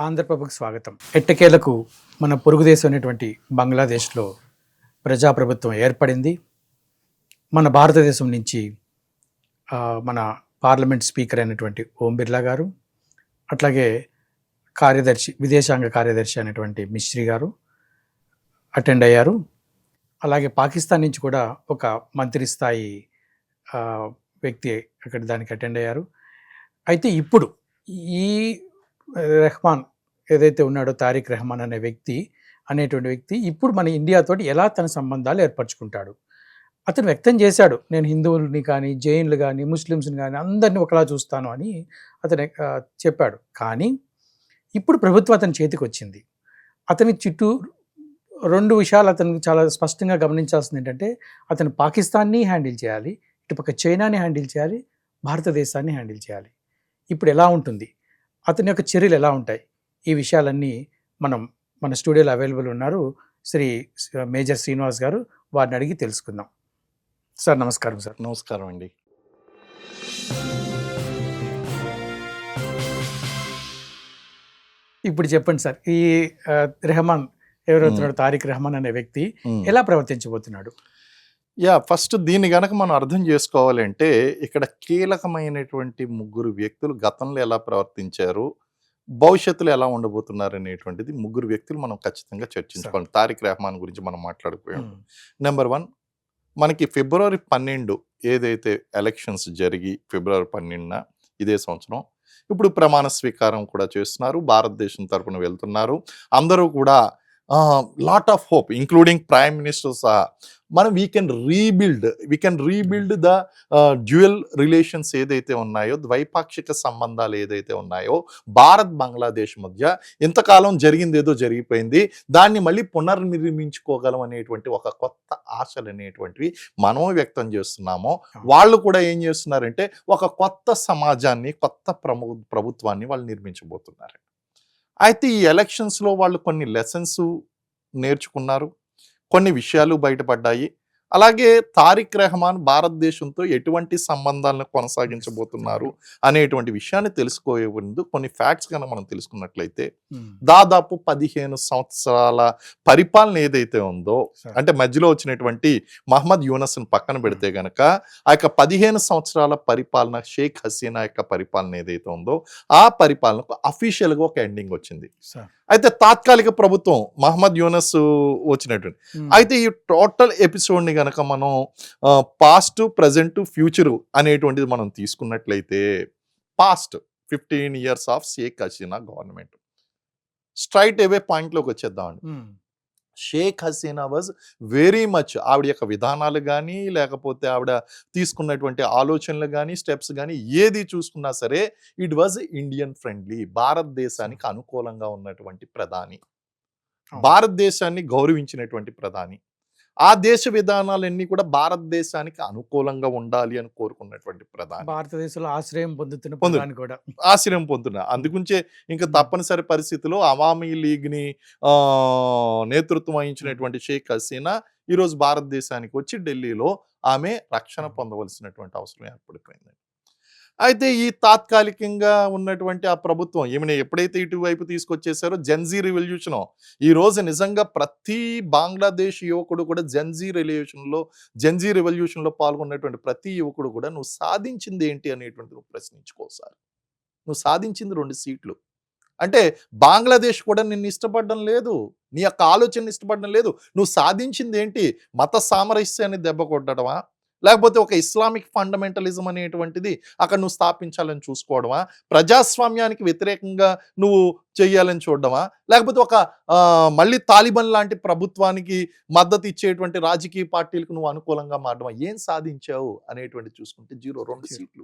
ఆంధ్రప్రభకు స్వాగతం. ఎట్టకేలకు మన పొరుగు దేశం అయినటువంటి బంగ్లాదేశ్లో ప్రజాప్రభుత్వం ఏర్పడింది. మన భారతదేశం నుంచి మన పార్లమెంట్ స్పీకర్ అయినటువంటి ఓం బిర్లా గారు, అట్లాగే విదేశాంగ కార్యదర్శి అయినటువంటి మిశ్రీ గారు అటెండ్ అయ్యారు. అలాగే పాకిస్తాన్ నుంచి కూడా ఒక మంత్రి స్థాయి వ్యక్తి అక్కడ దానికి అటెండ్ అయ్యారు. అయితే ఇప్పుడు ఈ రెహమాన్ ఏదైతే ఉన్నాడో, తారిక్ రెహమాన్ అనేటువంటి వ్యక్తి ఇప్పుడు మన ఇండియాతోటి ఎలా తన సంబంధాలు ఏర్పరచుకుంటాడు. అతను వ్యక్తం చేశాడు, నేను హిందువుల్ని కానీ, జైన్లు కానీ, ముస్లిమ్స్ని కానీ అందరినీ ఒకలా చూస్తాను అని అతను చెప్పాడు. కానీ ఇప్పుడు ప్రభుత్వం అతని చేతికి వచ్చింది. అతని చుట్టూ రెండు విషయాలు అతను చాలా స్పష్టంగా గమనించాల్సింది ఏంటంటే, అతను పాకిస్తాన్ని హ్యాండిల్ చేయాలి, ఇటుపక్క చైనాని హ్యాండిల్ చేయాలి, భారతదేశాన్ని హ్యాండిల్ చేయాలి. ఇప్పుడు ఎలా ఉంటుంది, అతని యొక్క చర్యలు ఎలా ఉంటాయి, ఈ విషయాలన్నీ మన స్టూడియోలో అవైలబుల్ ఉన్నారు శ్రీ మేజర్ శ్రీనివాస్ గారు. వారిని అడిగి తెలుసుకుందాం. సార్ నమస్కారం. సార్ నమస్కారం అండి. ఇప్పుడు చెప్పండి సార్, ఈ రెహమాన్ ఎవరవుతున్నాడు, తారిక్ రెహమాన్ అనే వ్యక్తి ఎలా ప్రవర్తించబోతున్నాడు? ఫస్ట్ దీన్ని గనక మనం అర్థం చేసుకోవాలంటే, ఇక్కడ కీలకమైనటువంటి ముగ్గురు వ్యక్తులు గతంలో ఎలా ప్రవర్తించారు, భవిష్యత్తులో ఎలా ఉండబోతున్నారు అనేటువంటిది ముగ్గురు వ్యక్తులు మనం ఖచ్చితంగా చర్చించుకోవాలి. తారిక్ రెహమాన్ గురించి మనం మాట్లాడుకోవాలి. నెంబర్ 1, మనకి ఫిబ్రవరి 12 ఏదైతే ఎలక్షన్స్ జరిగి ఫిబ్రవరి 12న ఇదే సంవత్సరం ఇప్పుడు ప్రమాణ స్వీకారం కూడా చేస్తున్నారు. భారతదేశం తరపున వెళ్తున్నారు. అందరూ కూడా lot of hope, including prime minister సహా, మనం we can rebuild the dual relations ఏదైతే ఉన్నాయో, ద్వైపాక్షిక సంబంధాలు ఏదైతే ఉన్నాయో భారత్ బంగ్లాదేశ్ మధ్య. ఇంతకాలం జరిగింది ఏదో జరిగిపోయింది, దాన్ని మళ్ళీ పునర్నిర్మించుకోగలం అనేటువంటి ఒక కొత్త ఆశలు అనేటువంటివి మనం వ్యక్తం చేస్తున్నామో, వాళ్ళు కూడా ఏం చేస్తున్నారంటే ఒక కొత్త సమాజాన్ని, కొత్త ప్రభుత్వాన్ని వాళ్ళు నిర్మించబోతున్నారు. అయితే ఈ ఎలక్షన్స్లో వాళ్ళు కొన్ని లెసన్స్ నేర్చుకున్నారు, కొన్ని విషయాలు బయటపడ్డాయి. అలాగే తారిక్ రెహమాన్ భారతదేశంతో ఎటువంటి సంబంధాలను కొనసాగించబోతున్నారు అనేటువంటి విషయాన్ని తెలుసుకోయే ముందు కొన్ని ఫ్యాక్ట్స్ కనుక మనం తెలుసుకున్నట్లయితే, దాదాపు 15 సంవత్సరాల పరిపాలన ఏదైతే ఉందో, అంటే మధ్యలో వచ్చినటువంటి మహమ్మద్ యూనస్ని పక్కన పెడితే గనక, ఆ యొక్క 15 సంవత్సరాల పరిపాలన, షేక్ హసీనా యొక్క పరిపాలన ఏదైతే ఉందో, ఆ పరిపాలనకు అఫీషియల్గా ఒక ఎండింగ్ వచ్చింది. అయితే తాత్కాలిక ప్రభుత్వం మహమ్మద్ యూనస్ వచ్చినటువంటి, అయితే ఈ టోటల్ ఎపిసోడ్ని గనక మనం పాస్ట్, ప్రజెంట్, ఫ్యూచర్ అనేటువంటిది మనం తీసుకున్నట్లయితే, past 15 years of Sheikh Hasina government. Straight away పాయింట్లోకి వచ్చేద్దామండి. Sheikh Hasina was very much, ఆవిడ యొక్క విధానాలు కానీ, లేకపోతే ఆవిడ తీసుకున్నటువంటి ఆలోచనలు కానీ, స్టెప్స్ కానీ ఏది చూసుకున్నా సరే, ఇట్ వాజ్ ఇండియన్ ఫ్రెండ్లీ, భారతదేశానికి అనుకూలంగా ఉన్నటువంటి ప్రధాని, భారతదేశాన్ని గౌరవించినటువంటి ప్రధాని. ఆ దేశ విధానాలన్నీ కూడా భారతదేశానికి అనుకూలంగా ఉండాలి అని కోరుకున్నటువంటి ప్రధాని, భారతదేశంలో ఆశ్రయం పొందుతున్న. అందుగుంచే ఇంకా తప్పనిసరి పరిస్థితిలో అవామీ లీగ్ని నేతృత్వం వహించినటువంటి షేక్ హసీనా ఈరోజు భారతదేశానికి వచ్చి ఢిల్లీలో ఆమె రక్షణ పొందవలసినటువంటి అవసరం ఏర్పడిపోయింది. అయితే ఈ తాత్కాలికంగా ఉన్నటువంటి ఆ ప్రభుత్వం ఈమెను ఎప్పుడైతే ఇటువైపు తీసుకొచ్చేసారో, జెన్జీ రెవల్యూషన్, ఈ రోజు నిజంగా ప్రతి బంగ్లాదేశ్ యువకుడు కూడా జెన్జీ రెవల్యూషన్లో పాల్గొన్నటువంటి ప్రతి యువకుడు కూడా నువ్వు సాధించింది ఏంటి అనేటువంటి నువ్వు ప్రశ్నించుకోసారి. నువ్వు సాధించింది 2 సీట్లు. అంటే బంగ్లాదేశ్ కూడా నిన్ను ఇష్టపడడం లేదు, నీ యొక్క ఆలోచనని ఇష్టపడడం లేదు. నువ్వు సాధించింది ఏంటి? మత సామరస్యాన్ని దెబ్బ కొట్టడమా, లేకపోతే ఒక ఇస్లామిక్ ఫండమెంటలిజం అనేటువంటిది అక్కడ నువ్వు స్థాపించాలని చూసుకోవడమా, ప్రజాస్వామ్యానికి వ్యతిరేకంగా నువ్వు చెయ్యాలని చూడడమా, లేకపోతే ఒక మళ్ళీ తాలిబాన్ లాంటి ప్రభుత్వానికి మద్దతు ఇచ్చేటువంటి రాజకీయ పార్టీలకు నువ్వు అనుకూలంగా మారడమా? ఏం సాధించావు అనేటువంటి చూసుకుంటే 0, 2 సీట్లు.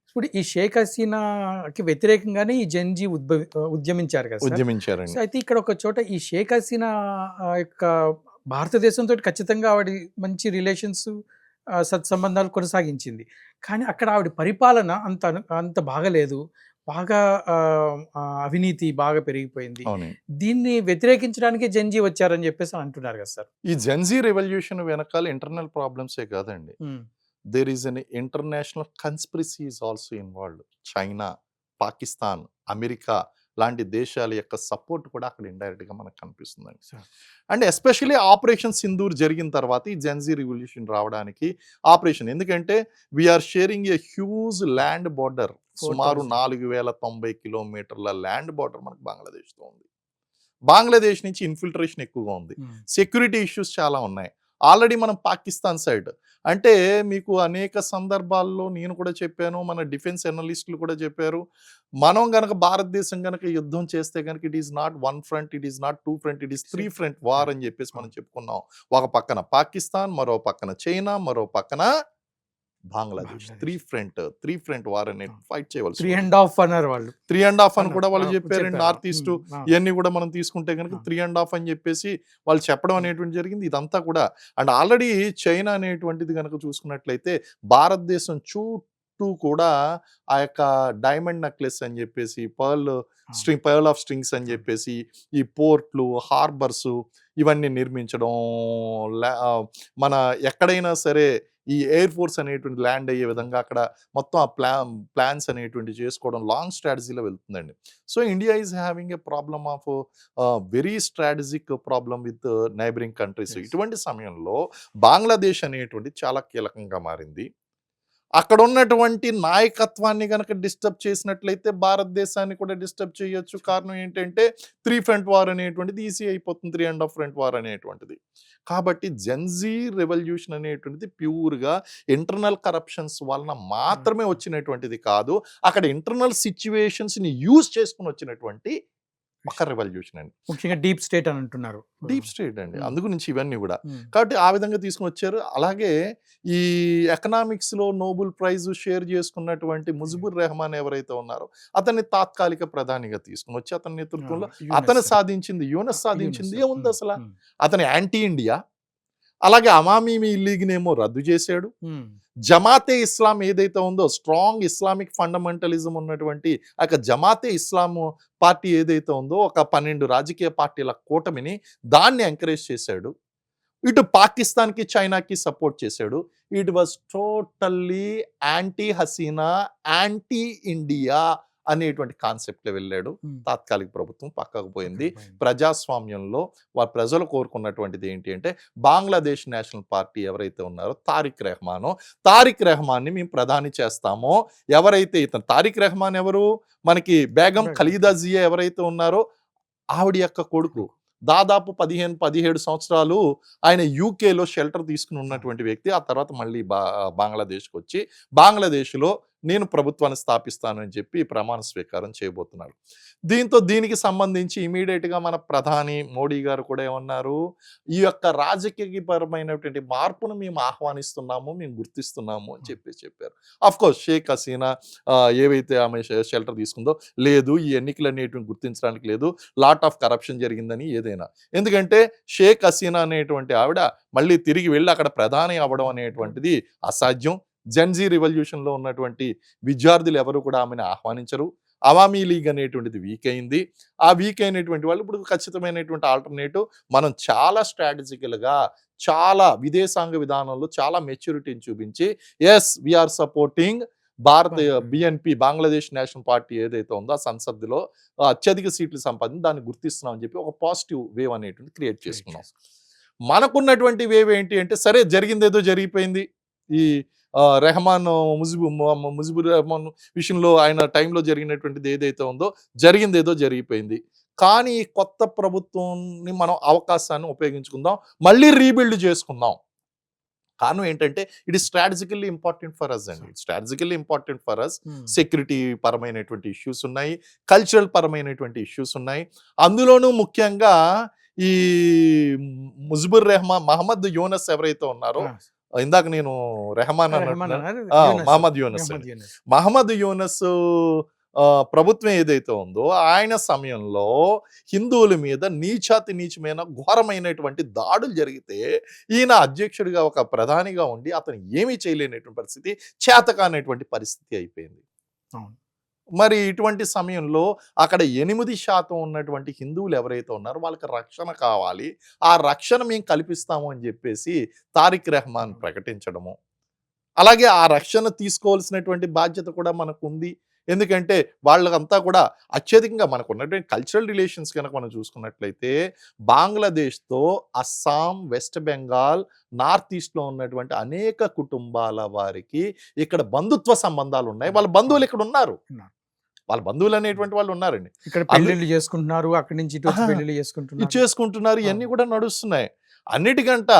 ఇప్పుడు ఈ షేక్ హసీనాకి వ్యతిరేకంగానే ఈ జెన్జీ ఉద్యమించారు కదా, ఉద్యమించారండి. అయితే ఇక్కడ ఒక చోట ఈ షేక్ హసీనా యొక్క భారతదేశంతో ఖచ్చితంగా ఆవిడ మంచి రిలేషన్స్, సత్సంబంధాలు కొనసాగించింది. కానీ అక్కడ ఆవిడ పరిపాలన అంత బాగలేదు, బాగా అవినీతి బాగా పెరిగిపోయింది. దీన్ని వ్యతిరేకించడానికి జెన్జీ వచ్చారని చెప్పేసి అంటున్నారు కదా సార్. ఈ జెన్జీ రెవల్యూషన్ వెనకాల ఇంటర్నల్ ప్రాబ్లమ్సే కాదండి, there is an international conspiracy is also involved. China, Pakistan, America, లాంటి దేశాల యొక్క సపోర్ట్ కూడా అక్కడ ఇండైరెక్ట్‌గా మనకు కనిపిస్తుందండి. Sir. And especially operation Sindoor జరిగిన తర్వాత ఈ జెన్‌జీ రివల్యూషన్ రావడానికి ఆపరేషన్ ఎందుకంటే we are sharing a huge land border సుమారు 4000 4090 కిలోమీటర్ల ల్యాండ్ బోర్డర్ మనకు బంగ్లాదేశ్‌తో ఉంది. బంగ్లాదేశ్ నుంచి ఇన్ఫిల్ట్రేషన్ ఎక్కువగా ఉంది. సెక్యూరిటీ ఇష్యూస్ చాలా ఉన్నాయి. ఆల్రెడీ మనం పాకిస్తాన్ సైడ్ అంటే మీకు అనేక సందర్భాల్లో నేను కూడా చెప్పాను. మన డిఫెన్స్ అనలిస్టులు కూడా చెప్పారు. మనం గనక భారతదేశం గనక యుద్ధం చేస్తే గనక it is not 1 front, it is not 2 front, it is 3 front war అని చెప్పేసి మనం చెప్పుకున్నాం. ఒక పక్కన పాకిస్తాన్, మరో పక్కన చైనా, మరో పక్కన బంగ్లాదేశ్. 3 ఫ్రంట్ వార్ అనేది ఫైట్ చేయవలసి 3.5 అన్నారు వాళ్ళు. 3.5 అని కూడా వాళ్ళు చెప్పారండి. నార్త్ ఈస్ట్ ఆ. ఇవన్నీ కూడా మనం తీసుకుంటే కనుక 3.5 అని చెప్పేసి వాళ్ళు చెప్పడం అనేటువంటి జరిగింది. ఇదంతా కూడా అండ్ ఆల్రెడీ చైనా అనేటువంటిది కనుక చూసుకున్నట్లయితే భారతదేశం చుట్టూ కూడా ఆ యొక్క డైమండ్ నెక్లెస్ అని చెప్పేసి పర్ల్ ఆఫ్ స్ట్రింగ్స్ అని చెప్పేసి ఈ పోర్ట్లు, హార్బర్స్ ఇవన్నీ నిర్మించడం మన ఎక్కడైనా సరే ఈ ఎయిర్ ఫోర్స్ అనేటువంటి ల్యాండ్ అయ్యే విధంగా అక్కడ మొత్తం ఆ ప్లాన్స్ అనేటువంటి చేసుకోవడం లాంగ్ స్ట్రాటజీలో వెళ్తుందండి. So India is having a problem of very strategic problem with neighbouring countries. Yes. ఇటువంటి సమయంలో బంగ్లాదేశ్ అనేటువంటి చాలా కీలకంగా మారింది. అక్కడ ఉన్నటువంటి నాయకత్వాన్ని గనక డిస్టర్బ్ చేసినట్లయితే భారతదేశాన్ని కూడా డిస్టర్బ్ చేయొచ్చు. కారణం ఏంటంటే 3 ఫ్రంట్ వార్ అనేటువంటిది ఈజీ అయిపోతుంది. 3.5 ఫ్రంట్ వార్ అనేటువంటిది. కాబట్టి జెన్‌జీ రెవల్యూషన్ అనేటువంటిది ప్యూర్‌గా ఇంటర్నల్ కరప్షన్స్ వలన మాత్రమే వచ్చినటువంటిది కాదు. అక్కడ ఇంటర్నల్ సిట్యుయేషన్స్‌ని యూజ్ చేసుకొని వచ్చినటువంటి ఒక రెవల్యూషన్ అండి. ముఖ్యంగా డీప్ స్టేట్ అని అంటున్నారు. డీప్ స్టేట్ అండి. Hmm. అందు గురించి ఇవన్నీ కూడా. Hmm. కాబట్టి ఆ విధంగా తీసుకొని వచ్చారు. అలాగే ఈ ఎకనామిక్స్‌లో నోబెల్ ప్రైజ్ షేర్ చేసుకున్నటువంటి ముజిబుర్ రెహమాన్ ఎవరైతే ఉన్నారో అతన్ని తాత్కాలిక ప్రధానిగా తీసుకొని వచ్చి అతని నేతృత్వంలో అతను సాధించింది యూనస్ సాధించింది ఏముంది అసలు? అతని యాంటీ ఇండియా. అలాగే అవామీ లీగ్‌నేమో రద్దు చేశాడు. జమాతే ఇస్లాం ఏదైతే ఉందో స్ట్రాంగ్ ఇస్లామిక్ ఫండమెంటలిజం ఉన్నటువంటి ఆ యొక్క జమాతే ఇస్లాం పార్టీ ఏదైతే ఉందో ఒక 12 రాజకీయ పార్టీల కూటమిని దాన్ని ఎంకరేజ్ చేశాడు. ఇటు పాకిస్తాన్‌కి, చైనాకి సపోర్ట్ చేశాడు. It was totally anti Hasina, anti India అనేటువంటి కాన్సెప్ట్‌లో వెళ్ళాడు. తాత్కాలిక ప్రభుత్వం పక్కకు పోయింది. ప్రజాస్వామ్యంలో ప్రజలు కోరుకున్నటువంటిది ఏంటి అంటే బంగ్లాదేశ్ నేషనల్ పార్టీ ఎవరైతే ఉన్నారో తారిక్ రెహమాన్ని మేము ప్రధాని చేస్తామో ఎవరైతే ఇతను తారిక్ రెహమాన్ ఎవరు మనకి బేగం ఖలీదా జియా ఎవరైతే ఉన్నారో ఆవిడ యొక్క కొడుకు దాదాపు 15-17 సంవత్సరాలు ఆయన యూకేలో షెల్టర్ తీసుకుని ఉన్నటువంటి వ్యక్తి. ఆ తర్వాత మళ్ళీ బంగ్లాదేశ్కి వచ్చి బంగ్లాదేశ్లో నేను ప్రభుత్వాన్ని స్థాపిస్తాను అని చెప్పి ప్రమాణ స్వీకారం చేయబోతున్నాడు. దీనికి సంబంధించి ఇమీడియట్గా మన ప్రధాని మోడీ గారు కూడా ఏమన్నారు, ఈ యొక్క రాజకీయపరమైనటువంటి మార్పును మేము ఆహ్వానిస్తున్నాము, మేము గుర్తిస్తున్నాము అని చెప్పారు. అఫ్ కోర్స్ షేక్ హసీనా ఏవైతే ఆమె షెల్టర్ తీసుకుందో లేదు, ఈ ఎన్నికలు అనేటువంటి గుర్తించడానికి లేదు, లాట్ ఆఫ్ కరప్షన్ జరిగిందని ఏదైనా. ఎందుకంటే షేక్ హసీనా అనేటువంటి ఆవిడ మళ్ళీ తిరిగి వెళ్ళి అక్కడ ప్రధాని అవ్వడం అనేటువంటిది అసాధ్యం. జెన్‌జీ రివల్యూషన్‌లో ఉన్నటువంటి విద్యార్థులు ఎవరు కూడా ఆమెను ఆహ్వానించరు. అవామీ లీగ్ అనేటువంటిది వీక్ అయింది. ఆ వీక్ అయినటువంటి వాళ్ళు ఇప్పుడు ఖచ్చితమైనటువంటి ఆల్టర్నేటివ్ మనం చాలా స్ట్రాటజికల్‌గా చాలా విదేశాంగ విధానంలో చాలా మెచ్యూరిటీని చూపించి as we are supporting BNP Bangladesh national party ఏదైతే ఉందో ఆ సంసద్లో అత్యధిక సీట్లు సంపాదించి దాన్ని గుర్తిస్తున్నాం అని చెప్పి ఒక పాజిటివ్ వేవ్ అనేటువంటి క్రియేట్ చేసుకున్నాం. మనకున్నటువంటి వేవ్ ఏంటి అంటే సరే జరిగిందేదో జరిగిపోయింది. ఈ రెహమాన్ ముజిబుర్ రెహమాన్ విషయంలో ఆయన టైంలో జరిగినటువంటిది ఏదైతే ఉందో జరిగిందేదో జరిగిపోయింది. కానీ కొత్త ప్రభుత్వాన్ని మనం అవకాశాన్ని ఉపయోగించుకుందాం, మళ్ళీ రీబిల్డ్ చేసుకుందాం. కారణం ఏంటంటే it is strategically important for us అండి. Strategically important for us. Security పరమైనటువంటి ఇష్యూస్ ఉన్నాయి, కల్చరల్ పరమైనటువంటి ఇష్యూస్ ఉన్నాయి. అందులోనూ ముఖ్యంగా ఈ ముజిబుర్ రెహమాన్ మహమ్మద్ యూనస్ ఎవరైతే ఉన్నారో ఇందాక నేను రెహమాన్ మహమ్మద్ యూనస్ మహమ్మద్ యూనస్ ప్రభుత్వం ఏదైతే ఉందో ఆయన సమయంలో హిందువుల మీద నీచమైన ఘోరమైనటువంటి దాడులు జరిగితే ఈయన అధ్యక్షుడిగా ఒక ప్రధానిగా ఉండి అతను ఏమీ చేయలేనటువంటి పరిస్థితి, చేతకానటువంటి పరిస్థితి అయిపోయింది. మరి ఇటువంటి సమయంలో అక్కడ 8% ఉన్నటువంటి హిందువులు ఎవరైతే ఉన్నారో వాళ్ళకి రక్షణ కావాలి, ఆ రక్షణ మేము కల్పిస్తాము అని చెప్పేసి తారిక్ రెహమాన్ ప్రకటించడము, అలాగే ఆ రక్షణ తీసుకోవాల్సినటువంటి బాధ్యత కూడా మనకు ఉంది. ఎందుకంటే వాళ్ళకంతా కూడా అత్యధికంగా మనకు ఉన్నటువంటి కల్చరల్ రిలేషన్స్ కనుక మనం చూసుకున్నట్లయితే బంగ్లాదేశ్‌తో అస్సాం, వెస్ట్ బెంగాల్, నార్త్ ఈస్ట్‌లో ఉన్నటువంటి అనేక కుటుంబాల వారికి ఇక్కడ బంధుత్వ సంబంధాలున్నాయి. వాళ్ళ బంధువులు ఇక్కడ ఉన్నారు. ఉన్నారు. వాళ్ళ బంధువులనేటువంటి వాళ్ళు ఉన్నారండి. ఇక్కడ అందు పెళ్ళిళ్ళు చేసుకుంటున్నారు, అక్కడి నుంచి ఇటు వచ్చి ఆహా! పెళ్ళిళ్ళు ఇది చేసుకుంటున్నారు. చేసుకుంటున్నారు. ఇయన్నీ కూడా నడుస్తున్నాయి. అన్నిటికంట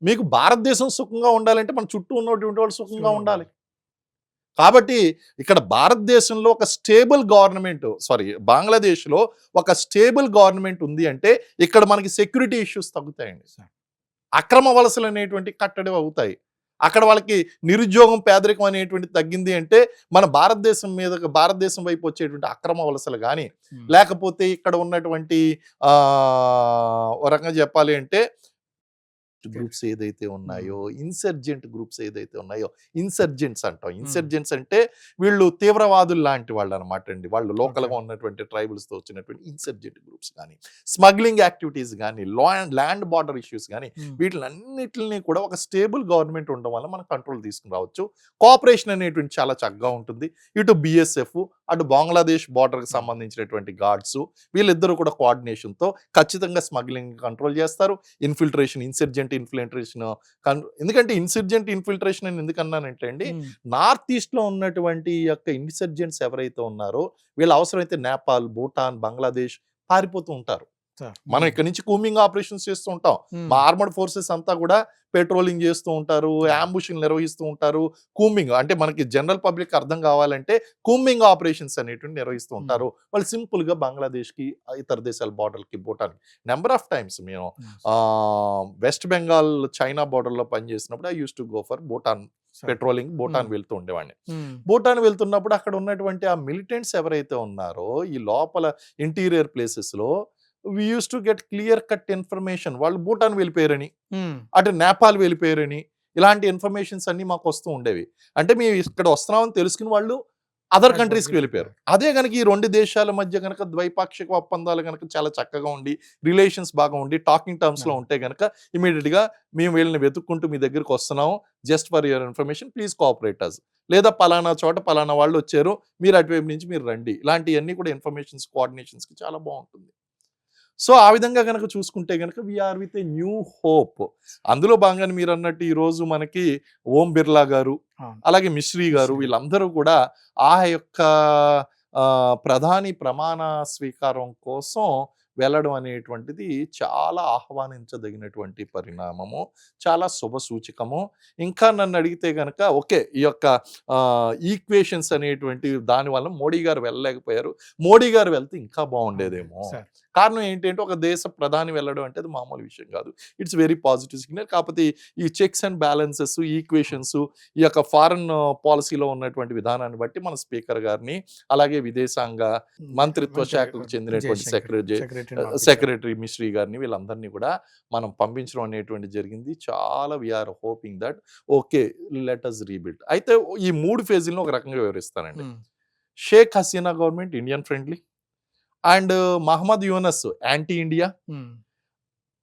మీకు భారతదేశం సుఖంగా ఉండాలంటే మన చుట్టూ ఉన్నటువంటి వాళ్ళు సుఖంగా ఉండాలి. కాబట్టి ఇక్కడ భారతదేశంలో ఒక స్టేబుల్ గవర్నమెంట్ బంగ్లాదేశ్‌లో ఒక స్టేబుల్ గవర్నమెంట్ ఉంది అంటే ఇక్కడ మనకి సెక్యూరిటీ ఇష్యూస్ తగ్గుతాయండి. అక్రమ వలసలు అనేటువంటివి కట్టడి అవుతాయి. అక్కడ వాళ్ళకి నిరుద్యోగం, పేదరికం అనేటువంటిది తగ్గింది అంటే మన భారతదేశం వైపు వచ్చేటువంటి అక్రమ వలసలు గాని, లేకపోతే ఇక్కడ ఉన్నటువంటి ఓ రకంగా చెప్పాలి అంటే గ్రూప్స్ ఏదైతే ఉన్నాయో, ఇన్సర్జెంట్ గ్రూప్స్ ఏదైతే ఉన్నాయో, ఇన్సర్జెంట్స్ అంటాం. ఇన్సర్జెంట్స్ అంటే వీళ్ళు తీవ్రవాదులు లాంటి వాళ్ళు అనమాట అండి. వాళ్ళు లోకల్గా ఉన్నటువంటి ట్రైబల్స్తో వచ్చినటువంటి ఇన్సర్జెంట్ గ్రూప్స్ కానీ, స్మగ్లింగ్ యాక్టివిటీస్ కానీ, ల్యాండ్ బార్డర్ ఇష్యూస్ కానీ, వీటిలన్నిటిని కూడా ఒక స్టేబుల్ గవర్నమెంట్ ఉండడం వల్ల మనం కంట్రోల్ తీసుకుని రావచ్చు. కోఆపరేషన్ అనేటువంటి చాలా చక్కగా ఉంటుంది. ఇటు బిఎస్ఎఫ్, అటు బంగ్లాదేశ్ బార్డర్కి సంబంధించినటువంటి గార్డ్స్, వీళ్ళిద్దరూ కూడా కోఆర్డినేషన్తో ఖచ్చితంగా స్మగ్లింగ్ కంట్రోల్ చేస్తారు. ఇన్ఫిల్ట్రేషన్ ఎందుకంటే ఇన్సర్జెంట్ ఇన్ఫిల్ట్రేషన్ అని ఎందుకన్నానంటే అండి, నార్త్ ఈస్ట్ లో ఉన్నటువంటి యొక్క ఇన్సర్జెంట్స్ ఎవరైతే ఉన్నారో వీళ్ళు అవసరమైతే నేపాల్, భూటాన్, బంగ్లాదేశ్ పారిపోతూ ఉంటారు. మనం ఇక్కడ నుంచి కూమింగ్ ఆపరేషన్స్ చేస్తూ ఉంటాం. మా ఆర్మర్డ్ ఫోర్సెస్ అంతా కూడా పెట్రోలింగ్ చేస్తూ ఉంటారు, అంబుషింగ్ నిర్వహిస్తూ ఉంటారు. కూమింగ్ అంటే మనకి జనరల్ పబ్లిక్ అర్థం కావాలంటే కూమింగ్ ఆపరేషన్స్ అనేటువంటి నిర్వహిస్తూ ఉంటారు. వాళ్ళు సింపుల్ గా బంగ్లాదేశ్ కి, ఇతర దేశాల బార్డర్ కి, భూటాన్ నెంబర్ ఆఫ్ టైమ్స్ మేము వెస్ట్ బెంగాల్ చైనా బార్డర్ లో పనిచేసినప్పుడు I used to go for Bhutan patrolling. Bhutan వెళ్తూ ఉండేవాడిని. భూటాన్ వెళ్తున్నప్పుడు అక్కడ ఉన్నటువంటి ఆ మిలిటెంట్స్ ఎవరైతే ఉన్నారో ఈ లోపల ఇంటీరియర్ ప్లేసెస్ లో we used to get clear cut information. వాళ్ళు భూటాన్ వెళ్ళిపోయారని, అటు నేపాల్ వెళ్ళిపోయారని, ఇలాంటి ఇన్ఫర్మేషన్స్ అన్ని మాకు వస్తూ ఉండేవి. అంటే మేము ఇక్కడ వస్తున్నామని తెలుసుకుని వాళ్ళు అదర్ కంట్రీస్కి వెళ్ళిపోయారు. అదే కనుక ఈ రెండు దేశాల మధ్య కనుక ద్వైపాక్షిక ఒప్పందాలు కనుక చాలా చక్కగా ఉండి, రిలేషన్స్ బాగా ఉండి, టాకింగ్ టర్మ్స్ లో ఉంటే కనుక ఇమీడియట్ గా మేము వీళ్ళని వెతుక్కుంటూ మీ దగ్గరికి వస్తున్నాము, just for your information please cooperate us, లేదా పలానా చోట పలానా వాళ్ళు వచ్చారు, మీరు అటువైపు నుంచి మీరు రండి, ఇలాంటివన్నీ కూడా ఇన్ఫర్మేషన్స్ కోఆర్డినేషన్స్ కి చాలా బాగుంటుంది. సో ఆ విధంగా కనుక చూసుకుంటే కనుక we are with a new hope. అందులో భాగంగానే మీరు అన్నట్టు ఈ రోజు మనకి ఓం బిర్లా గారు, అలాగే మిశ్రీ గారు, వీళ్ళందరూ కూడా ఆ యొక్క ప్రధాని ప్రమాణ స్వీకారం కోసం వెళ్ళడం అనేటువంటిది చాలా ఆహ్వానించదగినటువంటి పరిణామము, చాలా శుభ సూచకము. ఇంకా నన్ను అడిగితే కనుక ఓకే, ఈ యొక్క ఈక్వేషన్స్ అనేటువంటి దానివల్ల మోడీ గారు వెళ్ళలేకపోయారు, మోడీ గారు వెళ్తే ఇంకా బాగుండేదేమో. కారణం ఏంటంటే ఒక దేశ ప్రధాని వెళ్ళడం అంటే అది మామూలు విషయం కాదు. It's very positive signal. కాకపోతే ఈ చెక్స్ అండ్ బ్యాలెన్సెస్, ఈక్వేషన్స్, ఈ యొక్క ఫారెన్ పాలసీలో ఉన్నటువంటి విధానాన్ని బట్టి మన స్పీకర్ గారిని, అలాగే విదేశాంగ మంత్రిత్వ శాఖకు చెందినటువంటి సెక్రటరీ మిశ్రీ గారిని, వీళ్ళందరినీ కూడా మనం పంపించడం అనేటువంటి జరిగింది. చాలా we're hoping that okay let us rebuild. అయితే ఈ 3 ఫేజులను ఒక రకంగా వివరిస్తానండి. Sheikh Hasina government Indian friendly, and Mohammed Yunus anti India,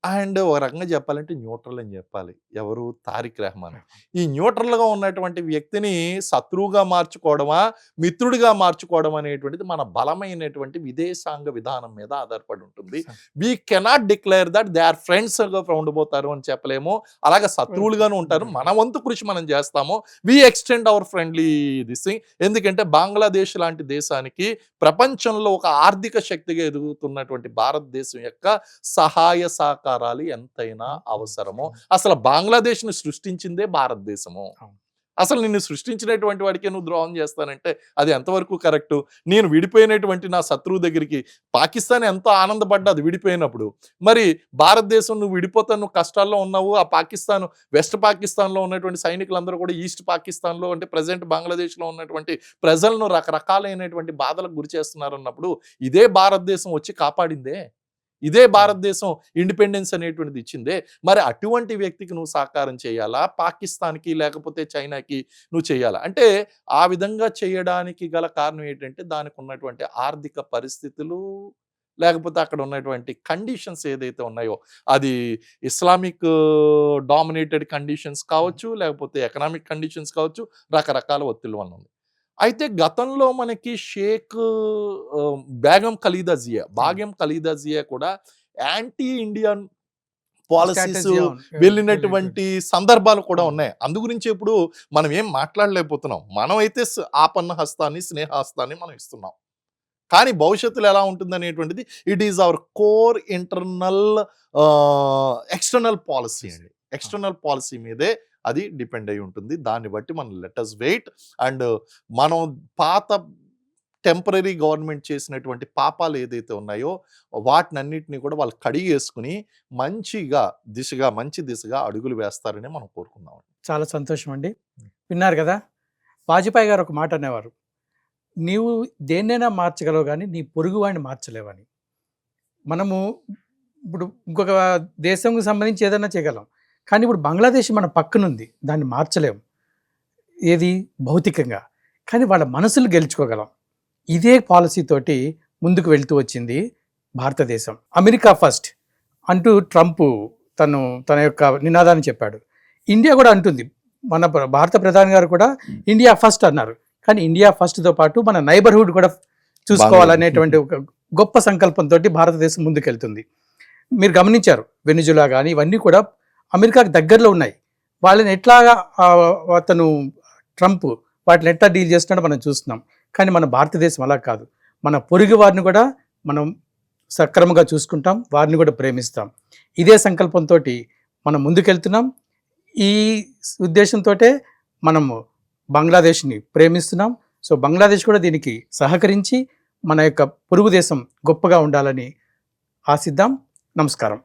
and ఒక రకంగా చెప్పాలంటే న్యూట్రల్ అని చెప్పాలి. ఎవరు? తారిక్ రెహమాన్. ఈ న్యూట్రల్గా ఉన్నటువంటి వ్యక్తిని శత్రువుగా మార్చుకోవడమా, మిత్రుడిగా మార్చుకోవడం అనేటువంటిది మన బలమైనటువంటి విదేశాంగ విధానం మీద ఆధారపడి ఉంటుంది. We cannot declare that they are ఫ్రెండ్స్గా ఉండబోతారు అని చెప్పలేము, అలాగే శత్రువులుగాను ఉంటారు. మన వంతు కృషి మనం చేస్తాము. We extend our friendly this thing. ఎందుకంటే బంగ్లాదేశ్ లాంటి దేశానికి ప్రపంచంలో ఒక ఆర్థిక శక్తిగా ఎదుగుతున్నటువంటి భారతదేశం యొక్క సహాయ సహకారాలు ఎంతైనా అవసరమో. అసలు బంగ్లాదేశ్ ని సృష్టించిందే భారతదేశము. అసలు నిన్ను సృష్టించినటువంటి వాడికి నువ్వు ద్రోహం చేస్తానంటే అది ఎంతవరకు కరెక్టు? నేను విడిపోయినటువంటి నా శత్రువు దగ్గరికి పాకిస్తాన్ ఎంతో ఆనందపడ్డా అది విడిపోయినప్పుడు, మరి భారతదేశం నువ్వు విడిపోతాను, నువ్వు కష్టాల్లో ఉన్నావు, ఆ పాకిస్తాన్ వెస్ట్ పాకిస్తాన్లో ఉన్నటువంటి సైనికులందరూ కూడా ఈస్ట్ పాకిస్తాన్లో అంటే ప్రజెంట్ బంగ్లాదేశ్లో ఉన్నటువంటి ప్రజలను రకరకాలైనటువంటి బాధలకు గురి చేస్తున్నారు అన్నప్పుడు ఇదే భారతదేశం వచ్చి కాపాడిందే, ఇదే భారతదేశం ఇండిపెండెన్స్ అనేటువంటిది ఇచ్చిందే. మరి అటువంటి వ్యక్తికి నువ్వు సహకారం చేయాలా, పాకిస్తాన్కి లేకపోతే చైనాకి నువ్వు చేయాలా? అంటే ఆ విధంగా చేయడానికి గల కారణం ఏంటంటే దానికి ఉన్నటువంటి ఆర్థిక పరిస్థితులు, లేకపోతే అక్కడ ఉన్నటువంటి కండిషన్స్ ఏదైతే ఉన్నాయో, అది ఇస్లామిక్ డామినేటెడ్ కండిషన్స్ కావచ్చు, లేకపోతే ఎకనామిక్ కండిషన్స్ కావచ్చు, రకరకాల ఒత్తిళ్ళ వల్ల ఉంది. అయితే గతంలో మనకి షేక్ బేగం ఖలీదా జియా కూడా యాంటీ ఇండియన్ పాలిసీస్ స్ట్రాటజీ అవును. వెళ్ళినటువంటి సందర్భాలు కూడా ఉన్నాయి. అందు గురించి ఇప్పుడు మనం ఏం మాట్లాడలేకపోతున్నాం. మనం అయితే ఆపన్న హస్తాన్ని, స్నేహహస్తాన్ని మనం ఇస్తున్నాం. కానీ భవిష్యత్తులో ఎలా ఉంటుందనేటువంటిది it is our core internal external policy అండి. ఎక్స్టర్నల్ పాలసీ మీదే అది డిపెండ్ అయి ఉంటుంది. దాన్ని బట్టి మనం లెట్ అస్ వెయిట్. అండ్ మనం పాత టెంపరరీ గవర్నమెంట్ చేసినటువంటి పాపాలు ఏదైతే ఉన్నాయో వాటినన్నిటిని కూడా వాళ్ళు కడిగేసుకుని మంచి దిశగా అడుగులు వేస్తారని మనం కోరుకుందాం. చాలా సంతోషం అండి. విన్నారు కదా, వాజ్పేయి గారు ఒక మాట అనేవారు, నీవు దేన్నైనా మార్చగలవు కానీ నీ పొరుగువాడిని మార్చలేవని. మనము ఇప్పుడు ఇంకొక దేశంకి సంబంధించి ఏదైనా చేయగలం, కానీ ఇప్పుడు బంగ్లాదేశ్ మన పక్కనుంది, దాన్ని మార్చలేము ఏది భౌతికంగా, కానీ వాళ్ళ మనసులు గెలుచుకోగలం. ఇదే పాలసీతోటి ముందుకు వెళ్తూ వచ్చింది భారతదేశం. అమెరికా ఫస్ట్ అంటూ ట్రంప్ తన యొక్క నినాదాన్ని చెప్పాడు. ఇండియా కూడా అంటుంది, మన భారత ప్రధాని గారు కూడా ఇండియా ఫస్ట్ అన్నారు. కానీ ఇండియా ఫస్ట్తో పాటు మన నైబర్హుడ్ కూడా చూసుకోవాలనేటువంటి ఒక గొప్ప సంకల్పంతో భారతదేశం ముందుకెళ్తుంది. మీరు గమనించారు, వెనిజులా కానీ ఇవన్నీ కూడా అమెరికాకు దగ్గరలో ఉన్నాయి. వాళ్ళని ఎట్లాగా అతను ట్రంప్ వాటిని ఎట్లా డీల్ చేస్తున్నాడో మనం చూస్తున్నాం. కానీ మన భారతదేశం అలా కాదు. మన పొరుగు వారిని కూడా మనం సక్రమంగా చూసుకుంటాం, వారిని కూడా ప్రేమిస్తాం. ఇదే సంకల్పంతో మనం ముందుకెళ్తున్నాం. ఈ ఉద్దేశంతో మనము బంగ్లాదేశ్ని ప్రేమిస్తున్నాం. సో బంగ్లాదేశ్ కూడా దీనికి సహకరించి మన యొక్క పొరుగు దేశం గొప్పగా ఉండాలని ఆశిద్దాం. నమస్కారం.